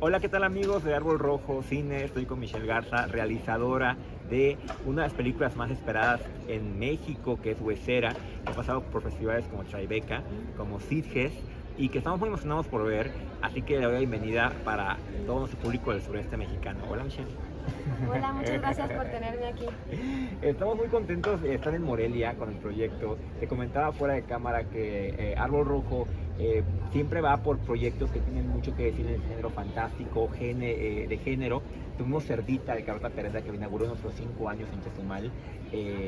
Hola, ¿qué tal amigos de Árbol Rojo Cine? Estoy con Michelle Garza, realizadora de una de las películas más esperadas en México, que es Huesera, que ha pasado por festivales como Tribeca, como Sitges, y que estamos muy emocionados por ver, así que le doy la bienvenida para todo nuestro público del sureste mexicano. Hola, Michelle. Hola, muchas gracias por tenerme aquí. Estamos muy contentos de estar en Morelia con el proyecto. Te comentaba fuera de cámara que Árbol Rojo siempre va por proyectos que tienen mucho que decir en el género fantástico, de género. Tuvimos Cerdita de Carlota Teresa, que inauguró nuestros 5 años en Chetumal.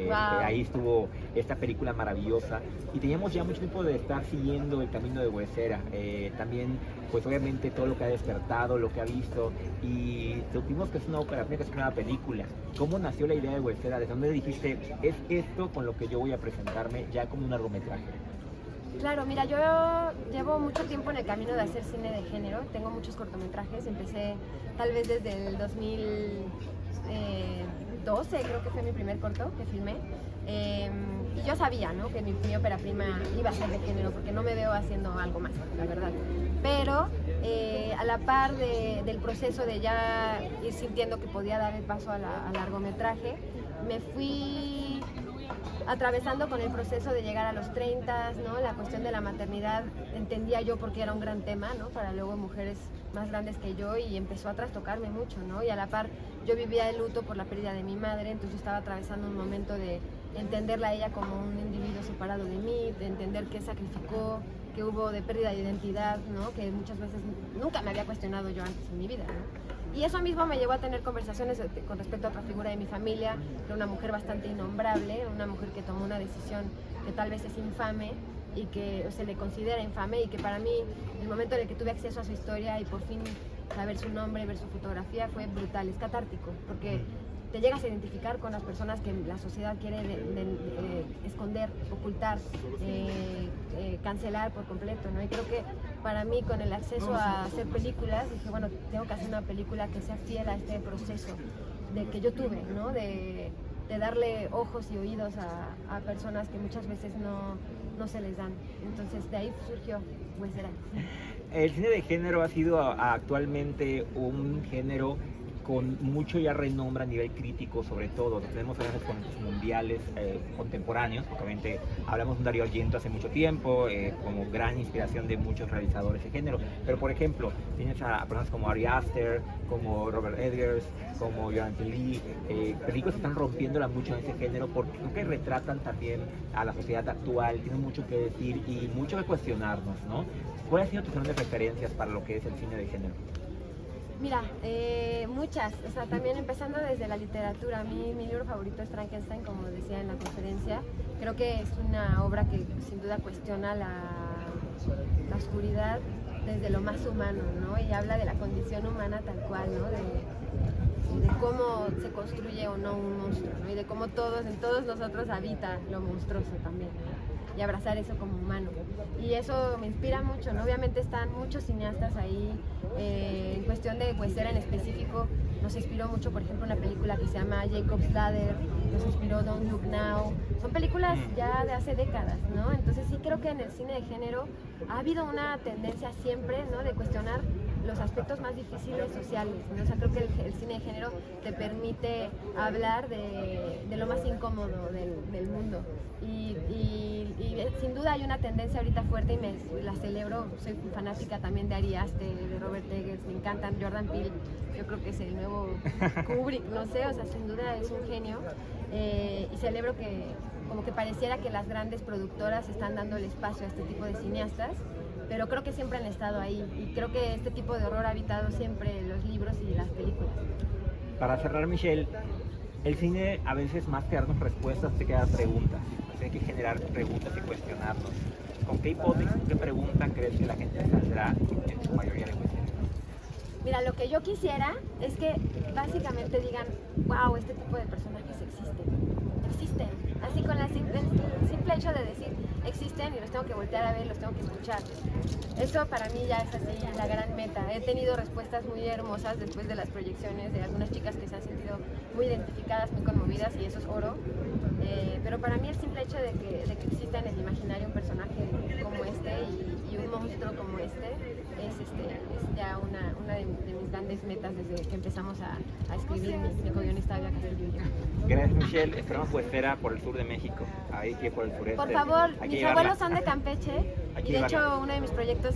Wow. Ahí estuvo esta película maravillosa y teníamos ya mucho tiempo de estar siguiendo el camino de Huesera. También, pues obviamente todo lo que ha despertado, lo que ha visto, y supimos que es una ópera, que es una película. ¿Cómo nació la idea de Huesera? ¿De dónde dijiste, es esto con lo que yo voy a presentarme ya como un largometraje? Claro, mira, yo llevo mucho tiempo en el camino de hacer cine de género, tengo muchos cortometrajes, empecé tal vez desde el 2012, creo que fue mi primer corto que filmé, y yo sabía, ¿no?, que mi ópera prima iba a ser de género, porque no me veo haciendo algo más, la verdad. Pero a la par del proceso de ya ir sintiendo que podía dar el paso al largometraje, me fui atravesando con el proceso de llegar a los 30, ¿no? La cuestión de la maternidad entendía yo porque era un gran tema, ¿no?, para luego mujeres más grandes que yo, y empezó a trastocarme mucho, ¿no? Y a la par yo vivía el luto por la pérdida de mi madre, entonces yo estaba atravesando un momento de entenderla a ella como un individuo separado de mí, de entender qué sacrificó, que hubo de pérdida de identidad, ¿no?, que muchas veces nunca me había cuestionado yo antes en mi vida, ¿no? Y eso mismo me llevó a tener conversaciones con respecto a otra figura de mi familia, que una mujer bastante innombrable, una mujer que tomó una decisión que tal vez es infame y que se le considera infame, y que para mí el momento en el que tuve acceso a su historia y por fin saber su nombre, ver su fotografía, fue brutal, es catártico, porque te llegas a identificar con las personas que la sociedad quiere esconder, ocultar, cancelar por completo, ¿no? Y creo que para mí, con el acceso a hacer películas, dije, bueno, tengo que hacer una película que sea fiel a este proceso de que yo tuve, ¿no?, de darle ojos y oídos a personas que muchas veces no se les dan. Entonces de ahí surgió Huesera. El cine de género ha sido actualmente un género con mucho ya renombre a nivel crítico, sobre todo. Tenemos referentes mundiales contemporáneos, obviamente hablamos de un Dario Argento hace mucho tiempo, como gran inspiración de muchos realizadores de género, pero por ejemplo, tienes a personas como Ari Aster, como Robert Eggers, como Jonathan Lee, películas que están rompiéndola mucho en ese género, porque creo que retratan también a la sociedad actual, tienen mucho que decir y mucho que cuestionarnos, ¿no? ¿Cuáles han sido tus grandes referencias para lo que es el cine de género? Mira, muchas, o sea, también empezando desde la literatura. A mí mi libro favorito es Frankenstein, como decía en la conferencia. Creo que es una obra que sin duda cuestiona la oscuridad desde lo más humano, ¿no? Y habla de la condición humana tal cual, ¿no? De cómo se construye o no un monstruo, ¿no? Y de cómo en todos nosotros habita lo monstruoso también, ¿no? Y abrazar eso como humano. Y eso me inspira mucho, ¿no? Obviamente están muchos cineastas ahí, en cuestión de Huesera en específico, nos inspiró mucho, por ejemplo, una película que se llama Jacob's Ladder, nos inspiró Don't Look Now, son películas ya de hace décadas, ¿no? Entonces sí creo que en el cine de género ha habido una tendencia siempre, ¿no?, de cuestionar los aspectos más difíciles sociales, ¿no? O sea, creo que el cine de género te permite hablar de lo más incómodo del mundo, y sin duda hay una tendencia ahorita fuerte, y la celebro. Soy fanática también de Ari Aster, de Robert Eggers, me encantan. Jordan Peele, yo creo que es el nuevo Kubrick, no sé, o sea, sin duda es un genio, y celebro que como que pareciera que las grandes productoras están dando el espacio a este tipo de cineastas, pero creo que siempre han estado ahí, y creo que este tipo de horror ha habitado siempre los libros y las películas. Para cerrar, Michelle, el cine a veces, más que darnos respuestas, te queda preguntas. Hay que generar preguntas y cuestionarnos. ¿Con qué hipótesis, qué pregunta crees que la gente saldrá en su mayoría de cuestiones? Mira, lo que yo quisiera es que básicamente digan, wow, este tipo de personajes existen. Así, con el simple hecho de decir existen, y los tengo que voltear a ver, los tengo que escuchar. Eso para mí ya es así la gran meta. He tenido respuestas muy hermosas después de las proyecciones de algunas chicas que se han sentido muy identificadas, muy conmovidas, y eso es oro. Pero para mí el simple hecho de que exista en el imaginario un personaje como este, y y un monstruo como es ya una de mis grandes metas desde que empezamos a escribir mi co-guionista Gabriela Castillo y yo. Gracias, Michelle. Esperamos Poesfera por el sur de México, ahí que por el sureste. Por favor, Hay que mis llevarla. abuelos son de Campeche Hay que y de llevarla. hecho uno de mis proyectos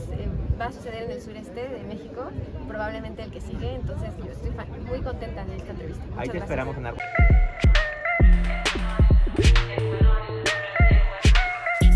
va a suceder en el sureste de México, probablemente el que sigue, entonces yo estoy muy contenta de esta entrevista. Muchas Ahí te gracias. esperamos en